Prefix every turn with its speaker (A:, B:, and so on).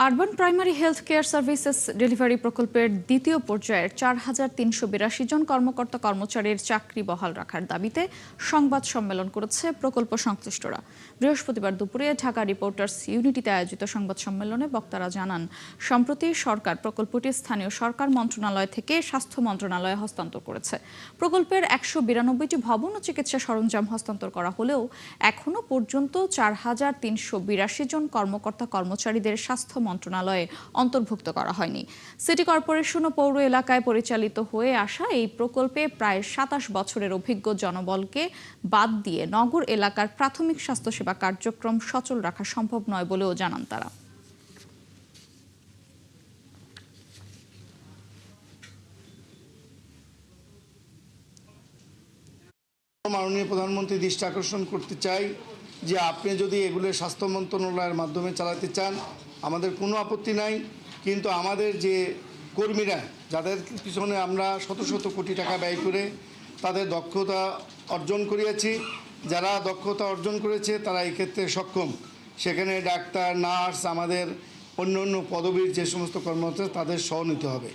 A: Urban primary health care services delivery প্রকল্পের দ্বিতীয় পর্যায়ের ৪,৩৮২ জন কর্মকর্তা কর্মচারীর চাকরি বহাল রাখার দাবিতে সংবাদ সম্মেলন করেছে প্রকল্প সংশ্লিষ্টরা। বৃহস্পতিবার দুপুরে ঢাকা রিপোর্টার্স ইউনিটিতে আয়োজিত সংবাদ সম্মেলনে বক্তারা জানান, সম্প্রতি সরকার প্রকল্পটি স্থানীয় সরকার মন্ত্রণালয় থেকে স্বাস্থ্য মন্ত্রণালয়ে হস্তান্তর করেছে। প্রকল্পের ১৯২টি ভবন ও চিকিৎসা সরঞ্জাম হস্তান্তর করা হলেও এখনো পর্যন্ত ৪,৩৮২ জন কর্মকর্তা কর্মচারীদের স্বাস্থ্য মন্ত্রণালয়ে অন্তর্ভুক্ত করা হয়নি। সিটি কর্পোরেশন ও পৌর এলাকায় পরিচালিত হয়ে আসা এই প্রকল্পে প্রায় ২৭ বছরের অভিজ্ঞ জনবলকে বাদ দিয়ে নগর এলাকার প্রাথমিক স্বাস্থ্যসেবা কার্যক্রম সচল রাখা সম্ভব নয় বলেও জানান তারা।
B: মাননীয় প্রধানমন্ত্রী দৃষ্টি আকর্ষণ করতে চাই যে আপনি যদি এগুলো স্বাস্থ্য মন্ত্রণালয়ের মাধ্যমে চালাতে চান আমাদের কোনো আপত্তি নাই, কিন্তু আমাদের যে কর্মীরা যাদের পিছনে আমরা শত শত কোটি টাকা ব্যয় করে তাদের দক্ষতা অর্জন করিয়েছি, যারা দক্ষতা অর্জন করেছে তারা এই ক্ষেত্রে সক্ষম। সেখানে ডাক্তার, নার্স, আমাদের অন্য অন্য পদবীর যে সমস্ত কর্মকর্তা তাদের সহ নিতে হবে।